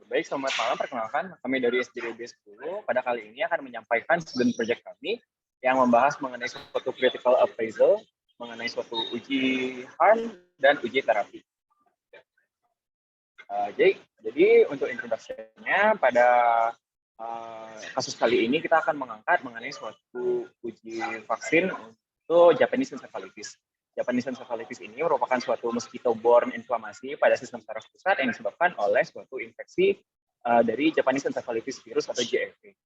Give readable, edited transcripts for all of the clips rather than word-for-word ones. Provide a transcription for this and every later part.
Baik, selamat malam. Perkenalkan, kami dari SDDB 10 pada kali ini akan menyampaikan student project kami yang membahas mengenai suatu critical appraisal, mengenai suatu uji harm dan uji terapi. Jadi untuk introduction-nya pada kasus kali ini kita akan mengangkat mengenai suatu uji vaksin untuk Japanese encephalitis. Japanese encephalitis ini merupakan suatu mosquito-borne inflamasi pada sistem saraf pusat yang disebabkan oleh suatu infeksi dari Japanese encephalitis virus atau JEV.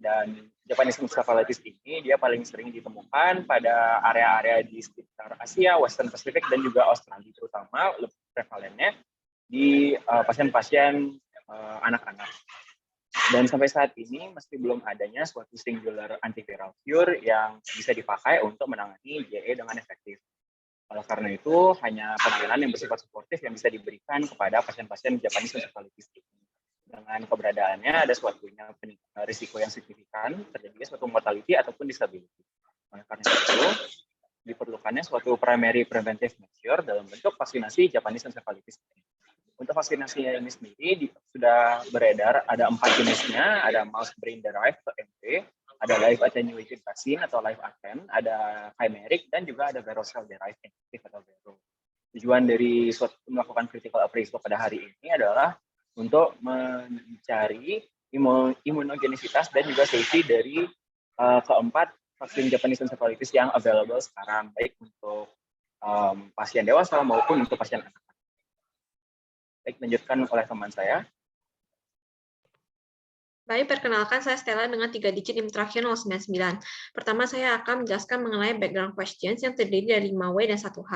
Dan Japanese encephalitis ini dia paling sering ditemukan pada area-area di sekitar Asia, Western Pacific, dan juga Australia, terutama lebih prevalennya di pasien-pasien anak-anak. Dan sampai saat ini masih belum adanya suatu singular antiviral cure yang bisa dipakai untuk menangani JE dengan efektif. Oleh karena itu, hanya penanganan yang bersifat suportif yang bisa diberikan kepada pasien-pasien Japanese encephalitis ini. Dengan keberadaannya ada suatunya risiko yang signifikan terjadi suatu mortality ataupun disability. Oleh karena itu, diperlukannya suatu primary preventive measure dalam bentuk vaksinasi Japanese encephalitis ini. Untuk vaksinasi ini sendiri sudah beredar, ada 4 jenisnya, ada mouse brain derived atau MB, ada live attenuated vaccine atau live atten, ada chimeric, dan juga ada virocell derived inactive atau vero. Tujuan dari melakukan critical appraisal pada hari ini adalah untuk mencari imunogenisitas dan juga safety dari keempat vaksin Japanese encephalitis yang available sekarang, baik untuk pasien dewasa maupun untuk pasien anak. Baik, lanjutkan oleh teman saya. Baik, perkenalkan saya Stella dengan 3 digit NIM terakhir 099. Pertama, saya akan menjelaskan mengenai background questions yang terdiri dari 5W dan 1H.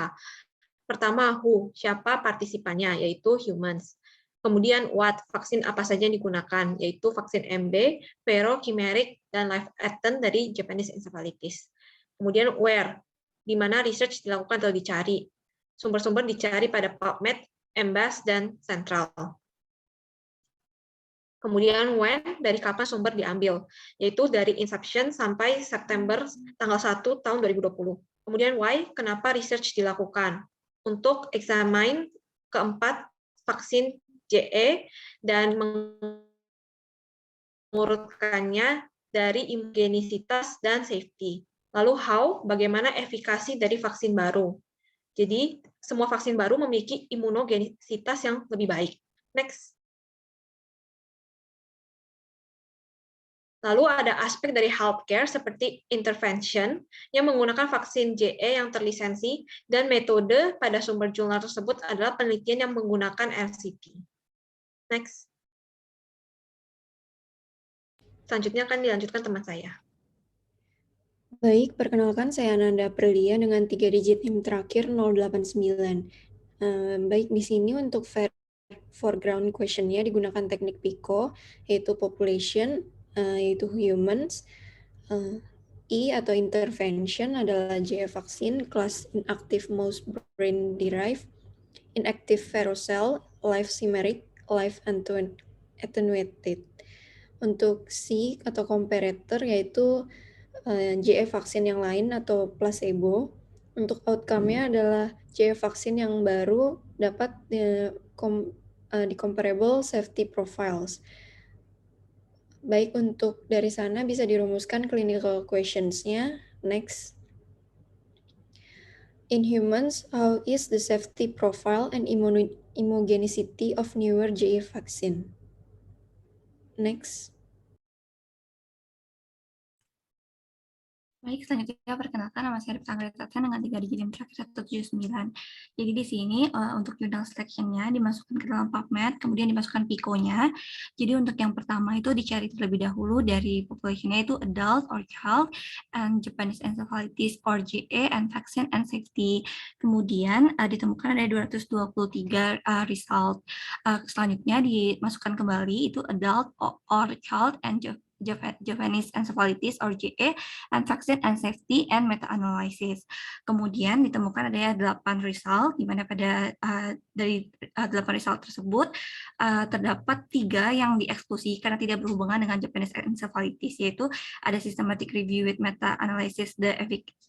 Pertama, who, siapa partisipannya, yaitu humans. Kemudian, what, vaksin apa saja yang digunakan, yaitu vaksin MB, Vero, Chimeric, dan Live Atten dari Japanese encephalitis. Kemudian, where, di mana research dilakukan atau dicari. Sumber-sumber dicari pada PubMed, Embase, dan Central. Kemudian when, dari kapan sumber diambil, yaitu dari inception sampai September tanggal 1 tahun 2020. Kemudian why, kenapa research dilakukan, untuk examine keempat vaksin JE dan mengurutkannya dari imunogenisitas dan safety. Lalu how, bagaimana efikasi dari vaksin baru. Jadi, semua vaksin baru memiliki imunogenisitas yang lebih baik. Next. Lalu ada aspek dari healthcare seperti intervention yang menggunakan vaksin JE yang terlisensi dan metode pada sumber jurnal tersebut adalah penelitian yang menggunakan LCT. Next. Selanjutnya akan dilanjutkan teman saya. Baik, perkenalkan saya Ananda Perlia dengan 3 digit NIM terakhir 089. Baik, di sini untuk foreground question-nya digunakan teknik PICO, yaitu population, yaitu humans. I atau intervention adalah JE vaksin, kelas inactive mouse brain derived, inactive verocell, live chimeric, live attenuated. Untuk C atau comparator yaitu JE vaksin yang lain atau placebo. Untuk outcome-nya adalah JE vaksin yang baru dapat di comparable safety profiles. Baik, untuk dari sana bisa dirumuskan clinical questions-nya. Next. In humans, how is the safety profile and immunogenicity of newer JE vaccine? Next. Baik, selanjutnya perkenalkan nama saya Ripta Anggreta dengan 3 digit NIM terakhir 179. Jadi di sini untuk jurnal selection-nya dimasukkan ke dalam PubMed, kemudian dimasukkan PICO-nya. Jadi untuk yang pertama itu dicari terlebih dahulu dari population-nya itu adult or child and Japanese encephalitis or JE and vaccine and safety. Kemudian ditemukan ada 223 result. Selanjutnya dimasukkan kembali itu adult or child and Japanese encephalitis or JE, and vaccine and safety and meta-analysis. Kemudian ditemukan ada 8 result, di mana pada dari 8 result tersebut terdapat 3 yang dieksklusi karena tidak berhubungan dengan Japanese encephalitis, yaitu ada systematic review with meta-analysis the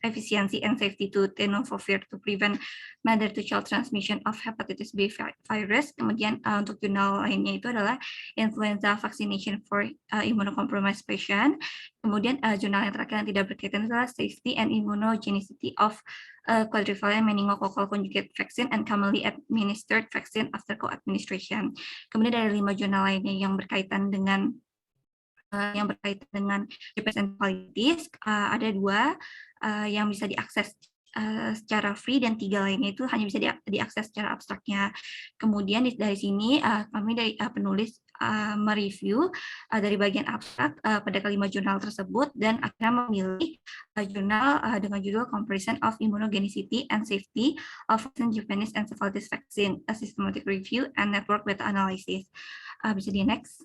efficiency and safety to tenofovir to prevent mother-to-child transmission of hepatitis B virus. Kemudian untuk jurnal lainnya itu adalah influenza vaccination for immunocompromised patient. Kemudian jurnal yang terakhir yang tidak berkaitan adalah safety and immunogenicity of quadrivalent meningococcal conjugate vaccine and commonly administered vaccine after co-administration. Kemudian dari 5 jurnal lainnya yang berkaitan dengan Japanese encephalitis, ada 2 yang bisa diakses secara free dan 3 lainnya itu hanya bisa diakses secara abstraknya. Kemudian dari sini kami dari penulis mereview dari bagian abstrak pada kelima jurnal tersebut dan akhirnya memilih jurnal dengan judul Comparison of Immunogenicity and Safety of Japanese Encephalitis Vaccine, a Systematic Review and Network Meta-Analysis. Bisa di next.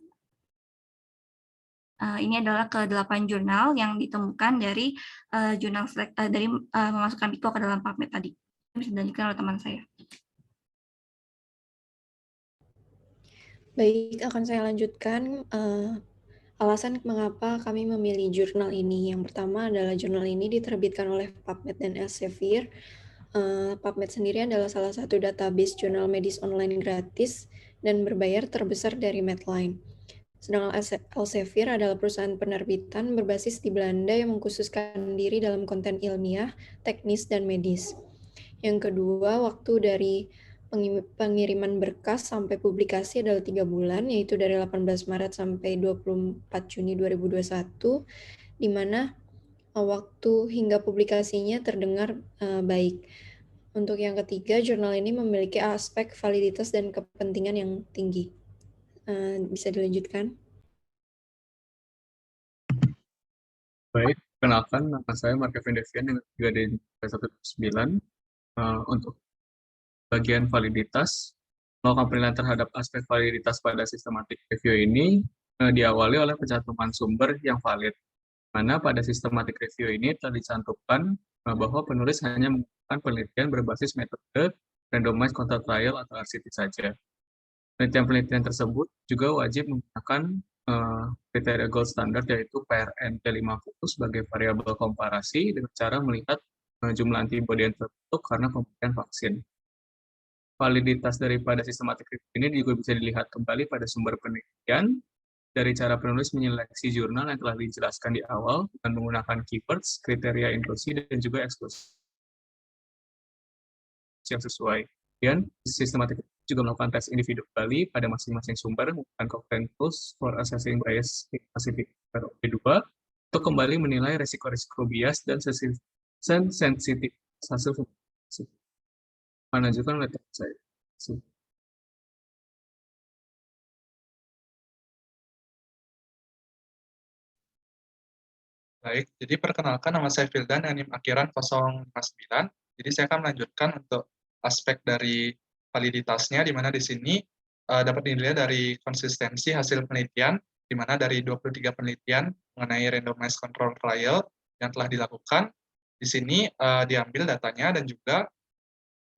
Ini adalah ke-8 jurnal yang ditemukan dari jurnal dari memasukkan PICO ke dalam PubMed tadi. Bisa dilanjutkan oleh teman saya. Baik, akan saya lanjutkan alasan mengapa kami memilih jurnal ini. Yang pertama adalah jurnal ini diterbitkan oleh PubMed dan Elsevier. PubMed sendiri adalah salah satu database jurnal medis online gratis dan berbayar terbesar dari Medline. Sedangkan Elsevier adalah perusahaan penerbitan berbasis di Belanda yang mengkhususkan diri dalam konten ilmiah, teknis, dan medis. Yang kedua, waktu dari pengiriman berkas sampai publikasi adalah 3 bulan, yaitu dari 18 Maret sampai 24 Juni 2021, di mana waktu hingga publikasinya terdengar baik. Untuk yang ketiga, jurnal ini memiliki aspek validitas dan kepentingan yang tinggi. Bisa dilanjutkan? Baik, kenalkan nama saya Mark Kevin Devian dengan 3D119. Untuk bagian validitas, melakukan penilaian terhadap aspek validitas pada systematic review ini diawali oleh pencantuman sumber yang valid. Mana pada systematic review ini telah dicantumkan bahwa penulis hanya menggunakan penelitian berbasis metode randomized control trial atau RCT saja. Penelitian-penelitian tersebut juga wajib menggunakan kriteria gold standard, yaitu PRNT50 sebagai variabel komparasi dengan cara melihat jumlah antibodi yang terbentuk karena pemberian vaksin. Validitas daripada sistematik review ini juga bisa dilihat kembali pada sumber penelitian dari cara penulis menyeleksi jurnal yang telah dijelaskan di awal dengan menggunakan keywords, kriteria inklusi, dan juga eksklusi yang sesuai. Dan sistematik juga melakukan tes individu kembali pada masing-masing sumber menggunakan Cochrane Tools for Assessing Bias Classifier OP2 untuk kembali menilai resiko-resiko bias dan sensitivitas hasil publikasi. Menunjukkan oleh teman saya. Baik, jadi perkenalkan nama saya Fildan dengan NIM akhiran 059. Jadi saya akan melanjutkan untuk aspek dari validitasnya, di mana di sini dapat dinilai dari konsistensi hasil penelitian, di mana dari 23 penelitian mengenai randomized control trial yang telah dilakukan, di sini diambil datanya dan juga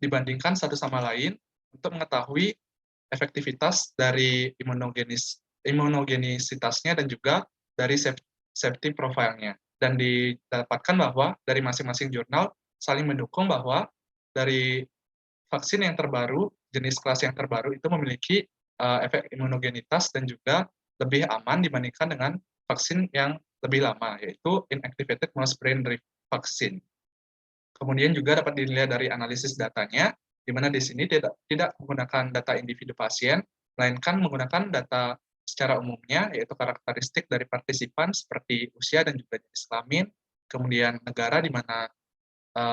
dibandingkan satu sama lain untuk mengetahui efektivitas dari imunogenisitasnya dan juga dari safety profile-nya. Dan didapatkan bahwa dari masing-masing jurnal saling mendukung bahwa dari vaksin yang terbaru, jenis kelas yang terbaru itu memiliki efek imunogenitas dan juga lebih aman dibandingkan dengan vaksin yang lebih lama, yaitu inactivated mouse brain vaccine. Kemudian juga dapat dinilai dari analisis datanya, di mana di sini tidak menggunakan data individu pasien, melainkan menggunakan data secara umumnya, yaitu karakteristik dari partisipan seperti usia dan juga jenis kelamin, kemudian negara di mana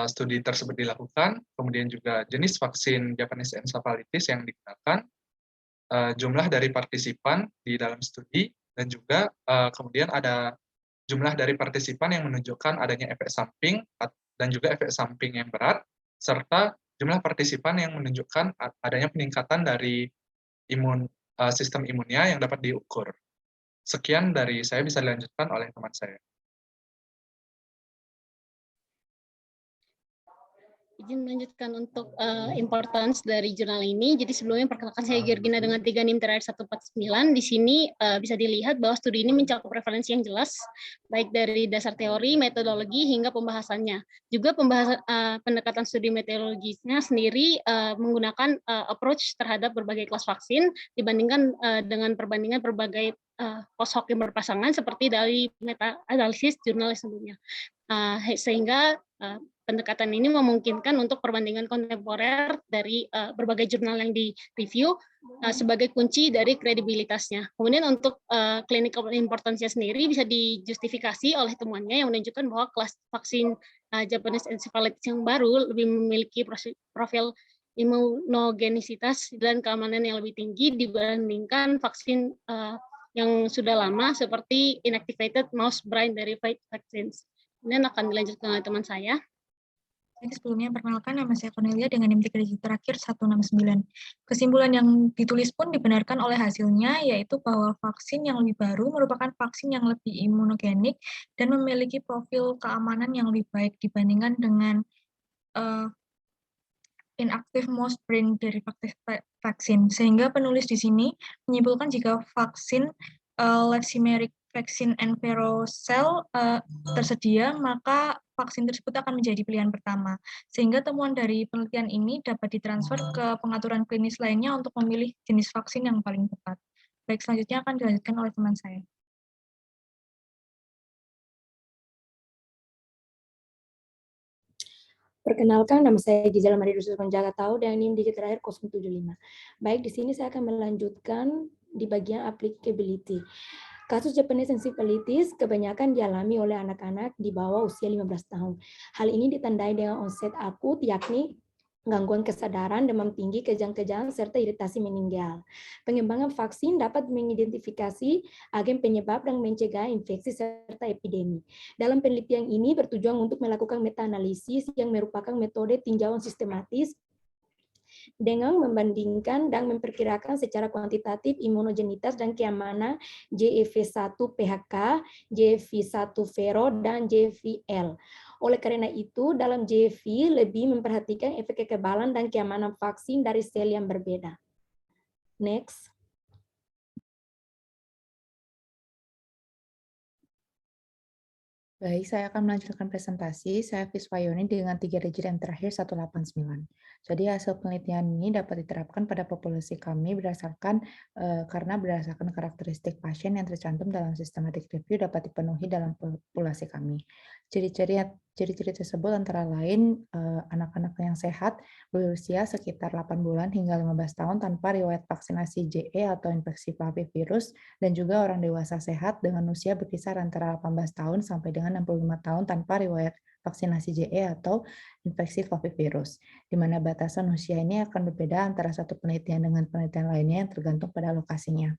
studi tersebut dilakukan, kemudian juga jenis vaksin Japanese encephalitis yang digunakan, jumlah dari partisipan di dalam studi, dan juga kemudian ada jumlah dari partisipan yang menunjukkan adanya efek samping dan juga efek samping yang berat, serta jumlah partisipan yang menunjukkan adanya peningkatan dari sistem imunnya yang dapat diukur. Sekian dari saya, bisa dilanjutkan oleh teman saya. Izin melanjutkan untuk importance dari jurnal ini. Jadi sebelumnya perkenalkan saya Georgina dengan 3 NIM terakhir 149. Di sini bisa dilihat bahwa studi ini mencakup referensi yang jelas, baik dari dasar teori, metodologi, hingga pembahasannya. Juga pendekatan studi metodologisnya sendiri menggunakan approach terhadap berbagai kelas vaksin dibandingkan dengan perbandingan berbagai post hoc yang berpasangan seperti dari meta-analisis jurnal sebelumnya. Sehingga pendekatan ini memungkinkan untuk perbandingan kontemporer dari berbagai jurnal yang di-review sebagai kunci dari kredibilitasnya. Kemudian untuk clinical importance-nya sendiri bisa dijustifikasi oleh temuannya yang menunjukkan bahwa kelas vaksin Japanese encephalitis yang baru lebih memiliki profil imunogenisitas dan keamanan yang lebih tinggi dibandingkan vaksin yang sudah lama seperti inactivated mouse brain derived vaccines. Kemudian akan dilanjutkan oleh teman saya. Sebelumnya, perkenalkan nama saya Cornelia dengan NIM 3 digit terakhir 169. Kesimpulan yang ditulis pun dibenarkan oleh hasilnya, yaitu bahwa vaksin yang lebih baru merupakan vaksin yang lebih imunogenik dan memiliki profil keamanan yang lebih baik dibandingkan dengan inactive mouse brain derived vaccine. Sehingga penulis di sini menyimpulkan jika vaksin live chimeric vaksin Enverocell tersedia, maka vaksin tersebut akan menjadi pilihan pertama. Sehingga temuan dari penelitian ini dapat ditransfer ke pengaturan klinis lainnya untuk memilih jenis vaksin yang paling tepat. Baik, selanjutnya akan dilanjutkan oleh teman saya. Perkenalkan, nama saya Gisela Maria Dusus Jagatau dan NIM digit terakhir 075. Baik, di sini saya akan melanjutkan di bagian applicability. Kasus Japanese encephalitis kebanyakan dialami oleh anak-anak di bawah usia 15 tahun. Hal ini ditandai dengan onset akut, yakni gangguan kesadaran, demam tinggi, kejang-kejang, serta iritasi meninggal. Pengembangan vaksin dapat mengidentifikasi agen penyebab dan mencegah infeksi serta epidemi. Dalam penelitian ini bertujuan untuk melakukan meta-analisis yang merupakan metode tinjauan sistematis dengan membandingkan dan memperkirakan secara kuantitatif imunogenitas dan keamanan JEV1 PHK, JEV1 Vero, dan JEV-L. Oleh karena itu, dalam JEV lebih memperhatikan efek kekebalan dan keamanan vaksin dari sel yang berbeda. Next. Baik, saya akan melanjutkan presentasi. Saya Viswayoni dengan 3 digit yang terakhir 189. Jadi hasil penelitian ini dapat diterapkan pada populasi kami karena berdasarkan karakteristik pasien yang tercantum dalam systematic review dapat dipenuhi dalam populasi kami. Ciri-ciri tersebut antara lain anak-anak yang sehat berusia sekitar 8 bulan hingga 15 tahun tanpa riwayat vaksinasi JE atau infeksi pavivirus, dan juga orang dewasa sehat dengan usia berkisar antara 18 tahun sampai dengan 65 tahun tanpa riwayat vaksinasi JE atau infeksi pavivirus, di mana batasan usia ini akan berbeda antara satu penelitian dengan penelitian lainnya yang tergantung pada lokasinya.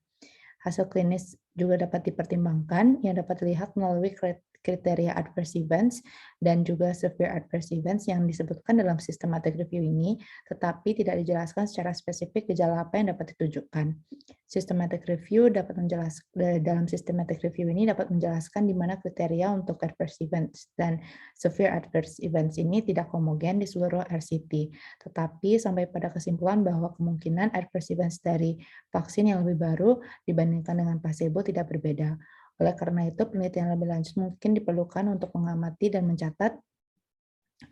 Hasil klinis juga dapat dipertimbangkan yang dapat dilihat melalui kriteria adverse events dan juga severe adverse events yang disebutkan dalam systematic review ini, tetapi tidak dijelaskan secara spesifik gejala apa yang dapat ditujukan. Systematic review dalam systematic review ini dapat menjelaskan di mana kriteria untuk adverse events, dan severe adverse events ini tidak homogen di seluruh RCT, tetapi sampai pada kesimpulan bahwa kemungkinan adverse events dari vaksin yang lebih baru dibandingkan dengan placebo tidak berbeda. Oleh karena itu, penelitian lebih lanjut mungkin diperlukan untuk mengamati dan mencatat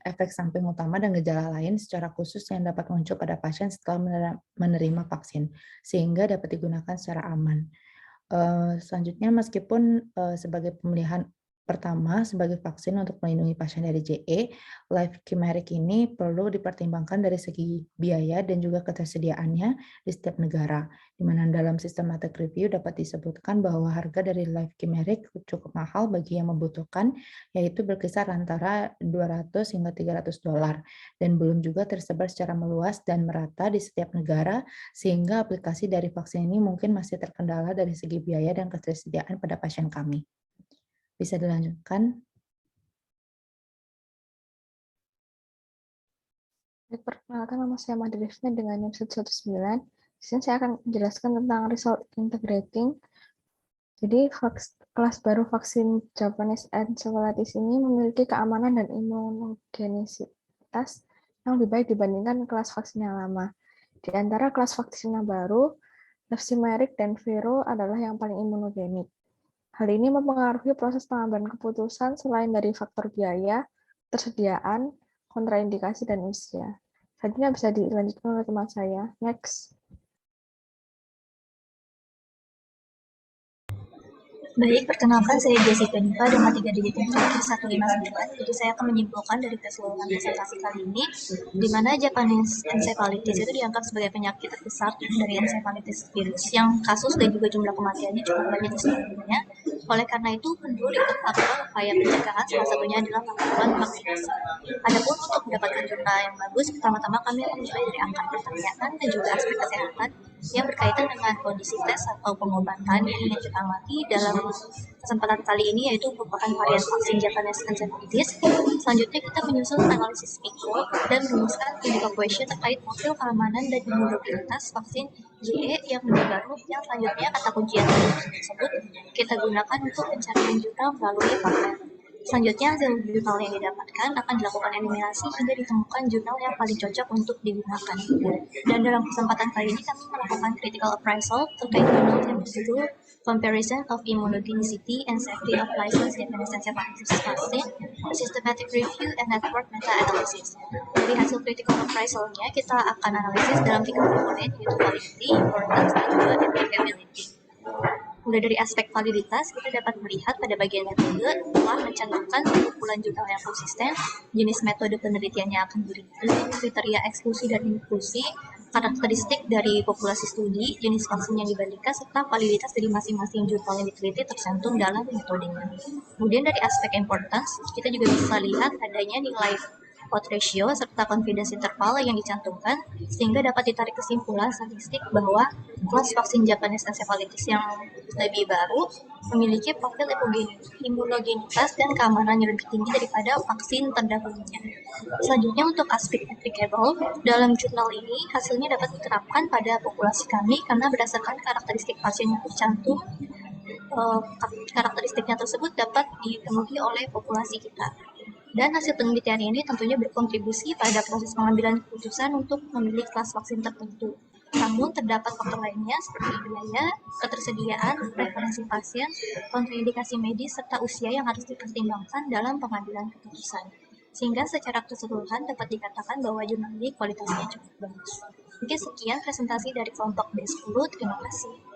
efek samping utama dan gejala lain secara khusus yang dapat muncul pada pasien setelah menerima vaksin, sehingga dapat digunakan secara aman. Selanjutnya, meskipun sebagai pemilihan pertama sebagai vaksin untuk melindungi pasien dari JE, live chimeric ini perlu dipertimbangkan dari segi biaya dan juga ketersediaannya di setiap negara, di mana dalam systematic review dapat disebutkan bahwa harga dari live chimeric cukup mahal bagi yang membutuhkan, yaitu berkisar antara $200 hingga $300, dan belum juga tersebar secara meluas dan merata di setiap negara, sehingga aplikasi dari vaksin ini mungkin masih terkendala dari segi biaya dan ketersediaan pada pasien kami. Bisa dilanjutkan. Perkenalkan, nama saya Mada Devna dengan NIM 119. Di sini saya akan menjelaskan tentang result integrating Jadi kelas baru vaksin Japanese encephalitis ini memiliki keamanan dan imunogenisitas yang lebih baik dibandingkan kelas vaksin yang lama. Di antara kelas vaksin yang baru, Levsimerix dan Vero adalah yang paling imunogenik. Hal ini mempengaruhi proses pengambilan keputusan selain dari faktor biaya, ketersediaan, kontraindikasi, dan usia. Selanjutnya bisa dilanjutkan oleh teman saya. Next. Baik, perkenalkan saya Jessica Diva dengan 3 digit yang terakhir 159. Jadi saya akan menyimpulkan dari keseluruhan presentasi kali ini, di mana Japanese encephalitis itu dianggap sebagai penyakit terbesar dari encephalitis virus, yang kasus dan juga jumlah kematiannya cukup banyak di seluruh dunia. Oleh karena itu, perlu ditetapkan upaya pencegahan, salah satunya adalah melakukan vaksinasi. Adapun untuk mendapatkan jurnal yang bagus, pertama-tama kami akan mulai dari angka pertanyaan dan juga aspek kesehatan yang berkaitan dengan kondisi tes atau pengobatan yang kita amati dalam kesempatan kali ini, yaitu merupakan varian vaksin Japanese encephalitis. Selanjutnya kita menyusun analisis PICO dan merumuskan clinical question terkait profil keamanan dan imunogenitas vaksin JE yang baru. Yang selanjutnya kata kunci yang tersebut kita gunakan untuk pencarian jurnal melalui PubMed. Selanjutnya, hasil jurnal yang didapatkan akan dilakukan eliminasi hingga ditemukan jurnal yang paling cocok untuk digunakan. Dan dalam kesempatan kali ini kami melakukan critical appraisal terkait jurnal yang berjudul Comparison of Immunogenicity and Safety of Licensed Japanese Encephalitis Vaccine, a Systematic Review and Network Meta-Analysis. Dari hasil critical appraisal-nya, kita akan analisis dalam 3 komponen, yaitu validity, importance, dan juga applicability. Mulai dari aspek validitas, kita dapat melihat pada bagian metode telah mencantumkan kumpulan jurnal yang konsisten, jenis metode penelitian yang akan diteliti, kriteria eksklusi dan inklusi, karakteristik dari populasi studi, jenis vaksin yang dibandingkan, serta validitas dari masing-masing jurnal yang diteliti tercantum dalam metodenya. Kemudian dari aspek importance, kita juga bisa lihat adanya nilai odds ratio serta confidence interval yang dicantumkan, sehingga dapat ditarik kesimpulan statistik bahwa kelas vaksin Japanese encephalitis yang lebih baru memiliki profil imunogenitas dan keamanan yang lebih tinggi daripada vaksin terdahulunya. Selanjutnya untuk aspek applicable, dalam jurnal ini hasilnya dapat diterapkan pada populasi kami karena berdasarkan karakteristik pasien yang tercantum, karakteristiknya tersebut dapat dipenuhi oleh populasi kita. Dan hasil penelitian ini tentunya berkontribusi pada proses pengambilan keputusan untuk memilih kelas vaksin tertentu. Namun terdapat faktor lainnya seperti biaya, ketersediaan, preferensi pasien, kontraindikasi medis, serta usia yang harus dipertimbangkan dalam pengambilan keputusan. Sehingga secara keseluruhan dapat dikatakan bahwa jurnal ini kualitasnya cukup bagus. Mungkin sekian presentasi dari kelompok B10, terima kasih.